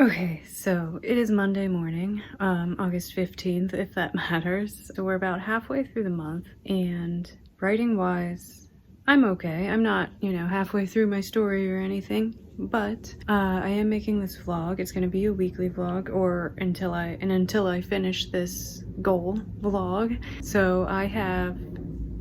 Okay, so it is Monday morning, August 15th, if that matters. So we're about halfway through the month, and writing-wise, I'm okay. I'm not, halfway through my story or anything, but I am making this vlog. It's gonna be a weekly vlog, or until I finish this goal vlog. So I have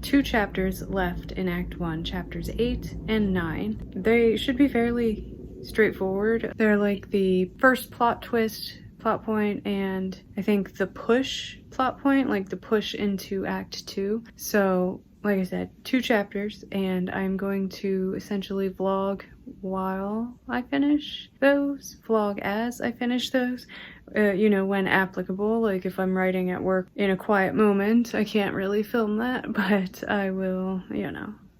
2 chapters left in Act 1, chapters 8 and 9. They should be fairly straightforward. They're like the first plot point, and I think the push plot point, like the push into Act 2. So, like I said, 2 chapters, and I'm going to essentially vlog while I finish those, vlog as I finish those, when applicable. Like if I'm writing at work in a quiet moment, I can't really film that, but I will,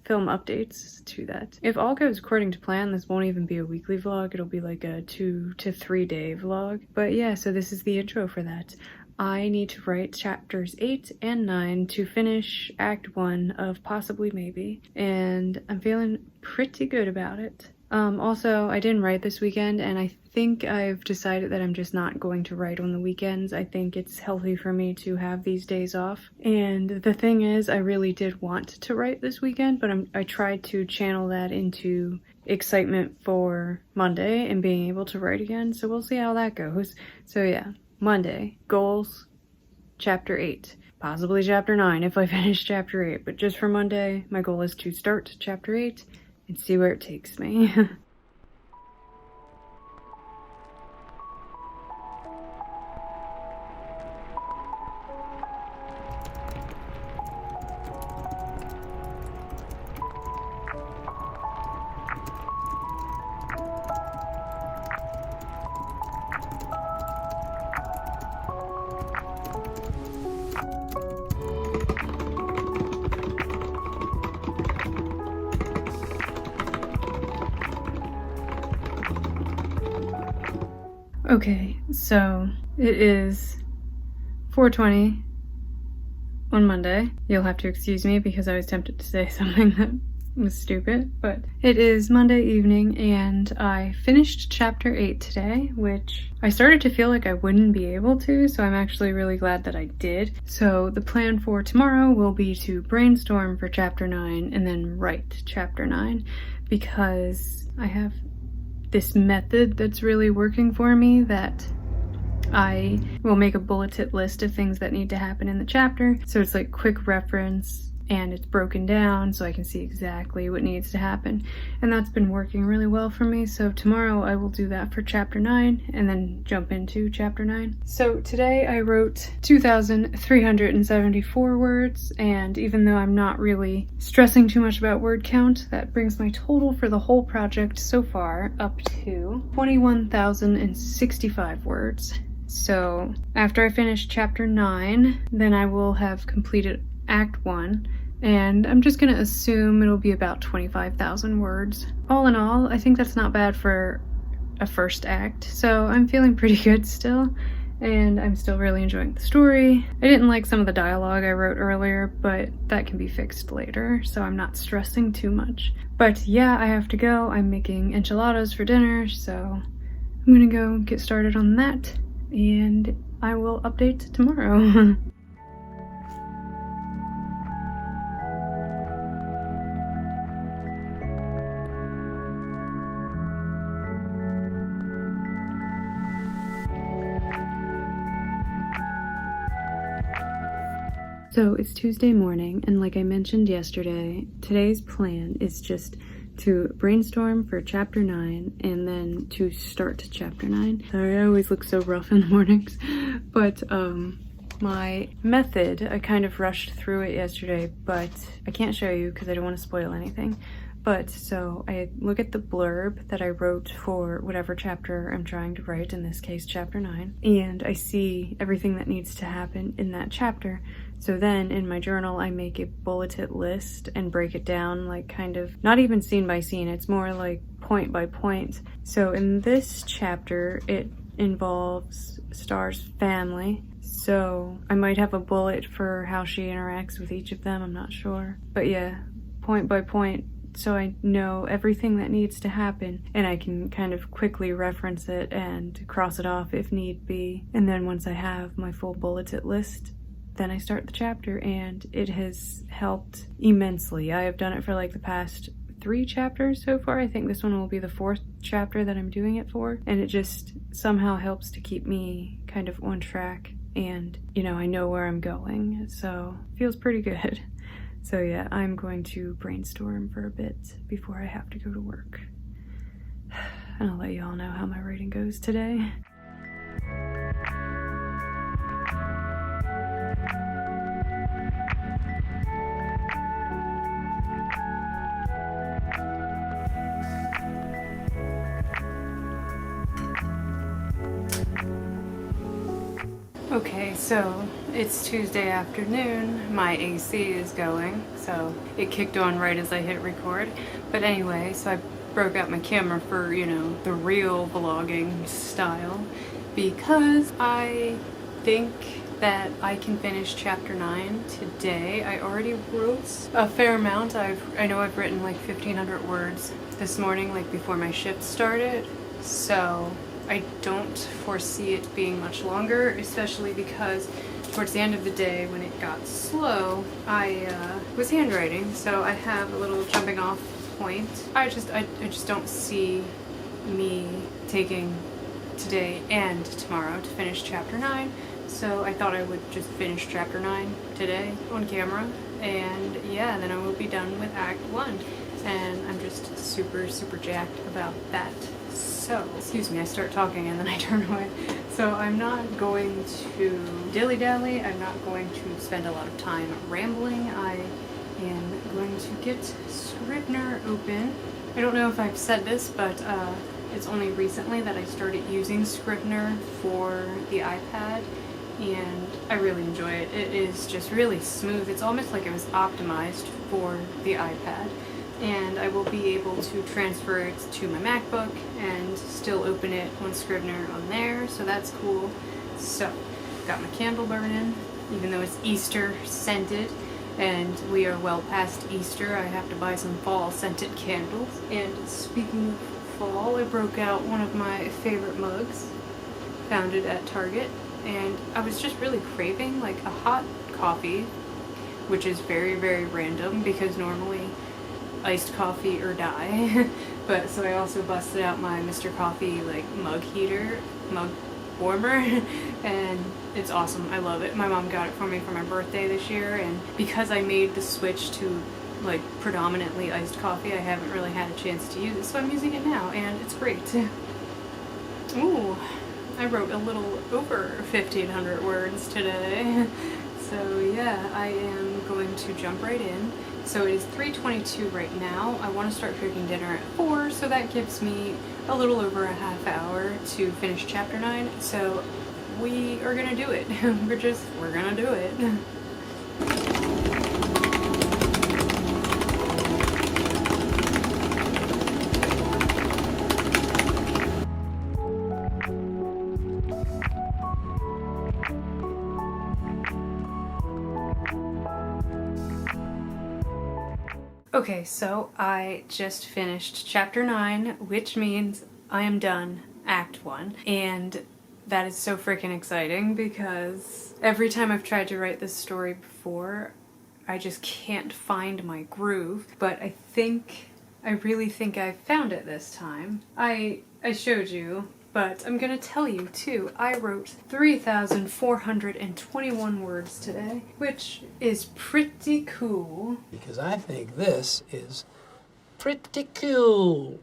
film updates to that. If all goes according to plan, this won't even be a weekly vlog. It'll be like a 2 to 3 day vlog. But yeah, so this is the intro for that. I need to write chapters 8 and 9 to finish Act 1 of Possibly Maybe, and I'm feeling pretty good about it. Also, I didn't write this weekend, and I think I've decided that I'm just not going to write on the weekends. I think it's healthy for me to have these days off. And the thing is, I really did want to write this weekend, but I tried to channel that into excitement for Monday and being able to write again, so we'll see how that goes. So yeah, Monday, goals, chapter 8. Possibly chapter 9 if I finish chapter 8, but just for Monday, my goal is to start chapter 8 and see where it takes me. Okay, so it is 4:20 on Monday. You'll have to excuse me because I was tempted to say something that was stupid, but it is Monday evening and I finished chapter 8 today, which I started to feel like I wouldn't be able to, so I'm actually really glad that I did. So the plan for tomorrow will be to brainstorm for chapter 9 and then write chapter 9, because I have this method that's really working for me, that I will make a bulleted list of things that need to happen in the chapter. So it's like quick reference and it's broken down so I can see exactly what needs to happen. And that's been working really well for me. So tomorrow I will do that for chapter 9 and then jump into chapter 9. So today I wrote 2,374 words, and even though I'm not really stressing too much about word count, that brings my total for the whole project so far up to 21,065 words. So after I finish chapter 9, then I will have completed Act 1, and I'm just gonna assume it'll be about 25,000 words. All in all, I think that's not bad for a first act, so I'm feeling pretty good still, and I'm still really enjoying the story. I didn't like some of the dialogue I wrote earlier, but that can be fixed later, so I'm not stressing too much. But yeah, I have to go. I'm making enchiladas for dinner, so I'm gonna go get started on that, and I will update tomorrow. So it's Tuesday morning, and like I mentioned yesterday, today's plan is just to brainstorm for chapter 9 and then to start chapter 9. Sorry, I always look so rough in the mornings, but my method, I kind of rushed through it yesterday, but I can't show you because I don't want to spoil anything. But so I look at the blurb that I wrote for whatever chapter I'm trying to write, in this case chapter 9, and I see everything that needs to happen in that chapter. So then in my journal I make a bulleted list and break it down, like kind of not even scene by scene, it's more like point by point. So in this chapter it involves Star's family, so I might have a bullet for how she interacts with each of them, I'm not sure. But yeah, point by point so I know everything that needs to happen, and I can kind of quickly reference it and cross it off if need be. And then once I have my full bulleted list, then I start the chapter, and it has helped immensely. I have done it for like the past 3 chapters so far. I think this one will be the 4th chapter that I'm doing it for, and it just somehow helps to keep me kind of on track, and you know, I know where I'm going, so it feels pretty good. So yeah, I'm going to brainstorm for a bit before I have to go to work, and I'll let you all know how my writing goes today. Okay, so it's Tuesday afternoon, my AC is going, so it kicked on right as I hit record. But anyway, so I broke out my camera for, you know, the real vlogging style, because I think that I can finish chapter 9 today. I already wrote a fair amount. I know I've written like 1,500 words this morning, like before my shift started, so I don't foresee it being much longer, especially because towards the end of the day when it got slow, I was handwriting, so I have a little jumping off point. I just don't see me taking today and tomorrow to finish chapter 9, so I thought I would just finish chapter 9 today on camera, and yeah, then I will be done with Act 1, and I'm just super jacked about that. So, excuse me, I start talking and then I turn away. So I'm not going to dilly-dally, I'm not going to spend a lot of time rambling. I am going to get Scrivener open. I don't know if I've said this, but it's only recently that I started using Scrivener for the iPad, and I really enjoy it. It is just really smooth. It's almost like it was optimized for the iPad. And I will be able to transfer it to my MacBook and still open it on Scrivener on there, so that's cool. So, got my candle burning, even though it's Easter scented, and we are well past Easter. I have to buy some fall scented candles. And speaking of fall, I broke out one of my favorite mugs, found it at Target, and I was just really craving like a hot coffee, which is very random because normally iced coffee or die. But so I also busted out my Mr. Coffee like mug warmer, and it's awesome. I love it. My mom got it for me for my birthday this year, and because I made the switch to like predominantly iced coffee, I haven't really had a chance to use it, so I'm using it now, and it's great. Ooh, I wrote a little over 1,500 words today. So yeah, I am going to jump right in. So it is 3:22 right now. I want to start cooking dinner at 4, so that gives me a little over a half hour to finish chapter 9. So we are gonna do it. We're gonna do it. Okay, so I just finished chapter 9, which means I am done Act 1, and that is so freaking exciting because every time I've tried to write this story before, I just can't find my groove, but I really think I found it this time. I showed you, but I'm gonna tell you too, I wrote 3,421 words today, which is pretty cool. Because I think this is pretty cool.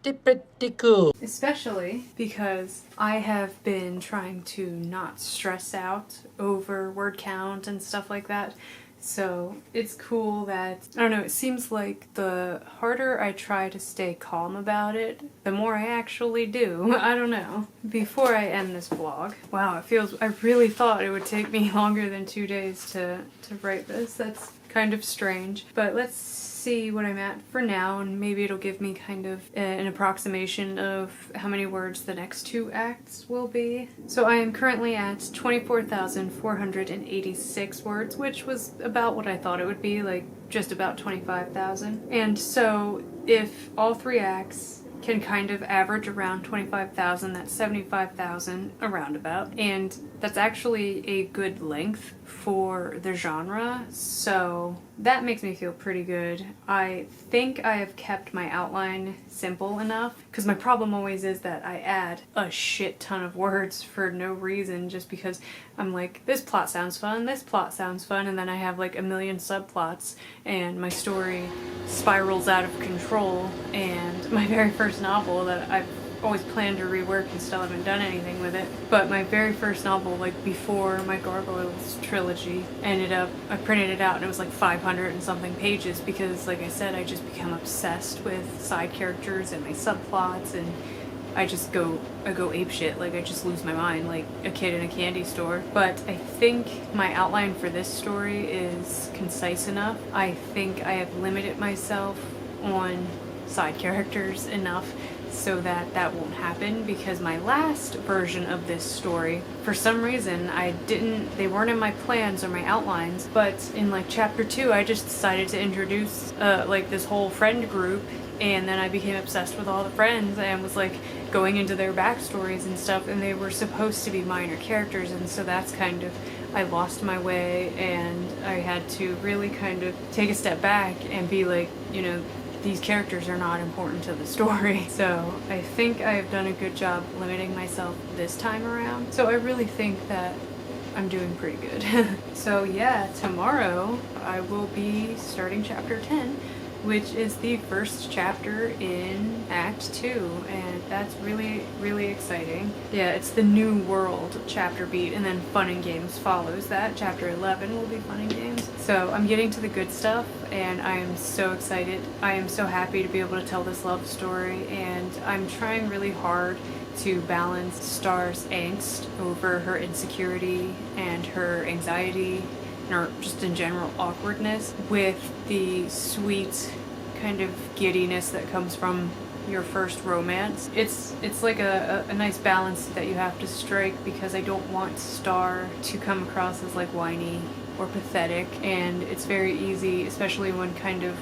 Pretty cool. Especially because I have been trying to not stress out over word count and stuff like that. So it's cool that, I don't know, it seems like the harder I try to stay calm about it, the more I actually do. I don't know. Before I end this vlog, wow, I really thought it would take me longer than 2 days to write this. That's kind of strange. But let's see what I'm at for now, and maybe it'll give me kind of an approximation of how many words the next 2 acts will be. So I am currently at 24,486 words, which was about what I thought it would be, like just about 25,000. And so if all 3 acts can kind of average around 25,000, that's 75,000 around about, and that's actually a good length for the genre, so that makes me feel pretty good. I think I have kept my outline simple enough, because my problem always is that I add a shit ton of words for no reason, just because I'm like, this plot sounds fun, this plot sounds fun, and then I have like a million subplots, and my story spirals out of control. And my very first novel that I've always planned to rework and still haven't done anything with it, but my very first novel, like before my Gargoyles trilogy, I printed it out and it was like 500 and something pages, because like I said, I just become obsessed with side characters and my subplots, and I go apeshit, like I just lose my mind like a kid in a candy store. But I think my outline for this story is concise enough. I think I have limited myself on side characters enough so that that won't happen, because my last version of this story, for some reason, they weren't in my plans or my outlines, but in like chapter 2 I just decided to introduce like this whole friend group, and then I became obsessed with all the friends and was like going into their backstories and stuff, and they were supposed to be minor characters, and so that's kind of, I lost my way, and I had to really kind of take a step back and be like, you know, these characters are not important to the story. So I think I have done a good job limiting myself this time around. So I really think that I'm doing pretty good. So yeah, tomorrow I will be starting chapter 10, which is the first chapter in Act 2, and that's really, really exciting. Yeah, it's the New World chapter beat, and then Fun and Games follows that. Chapter 11 will be Fun and Games. So I'm getting to the good stuff, and I am so excited. I am so happy to be able to tell this love story, and I'm trying really hard to balance Star's angst over her insecurity and her anxiety, or just in general awkwardness, with the sweet kind of giddiness that comes from your first romance. It's like a nice balance that you have to strike, because I don't want Star to come across as like whiny or pathetic, and it's very easy, especially when kind of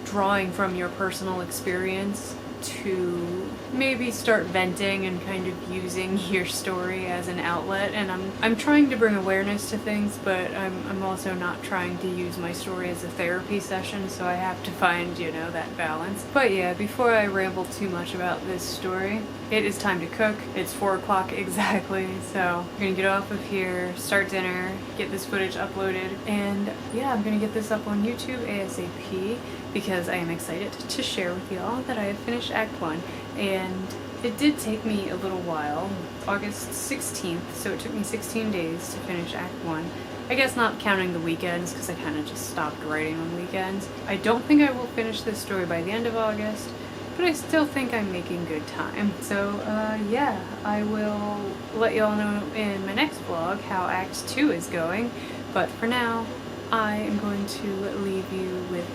drawing from your personal experience, to maybe start venting and kind of using your story as an outlet. And I'm trying to bring awareness to things, but I'm also not trying to use my story as a therapy session, so I have to find, you know, that balance. But yeah, before I ramble too much about this story, it is time to cook. It's 4 o'clock exactly, so I'm gonna get off of here, start dinner, get this footage uploaded, and yeah, I'm gonna get this up on YouTube ASAP, because I am excited to share with y'all that I have finished Act 1. And it did take me a little while. It's August 16th, so it took me 16 days to finish Act 1. I guess not counting the weekends, because I kind of just stopped writing on weekends. I don't think I will finish this story by the end of August, but I still think I'm making good time. So yeah, I will let y'all know in my next vlog how Act 2 is going, but for now, I am going to leave you with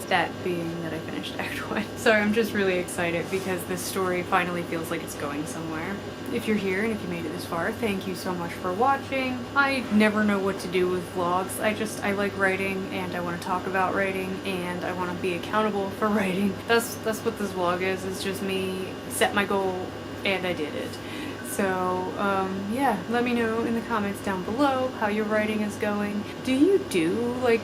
that being that I finished Act 1. Sorry, I'm just really excited because this story finally feels like it's going somewhere. If you're here and if you made it this far, thank you so much for watching. I never know what to do with vlogs. I like writing, and I want to talk about writing, and I want to be accountable for writing. That's what this vlog is. It's just me set my goal and I did it. So yeah, let me know in the comments down below how your writing is going. Do you do like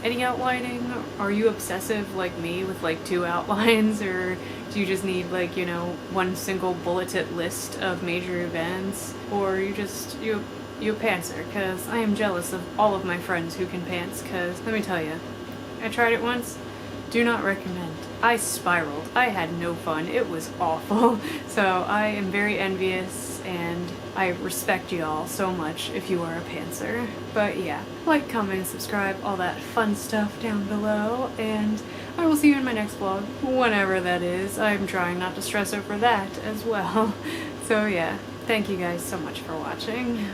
any outlining? Are you obsessive like me with like 2 outlines, or do you just need like, you know, 1 single bulleted list of major events? Or you a pantser? Because I am jealous of all of my friends who can pants, because let me tell you, I tried it once. Do not recommend. I spiraled. I had no fun. It was awful. So I am very envious, and I respect y'all so much if you are a pantser. But yeah, like, comment, and subscribe, all that fun stuff down below, and I will see you in my next vlog, whenever that is. I'm trying not to stress over that as well. So yeah, thank you guys so much for watching.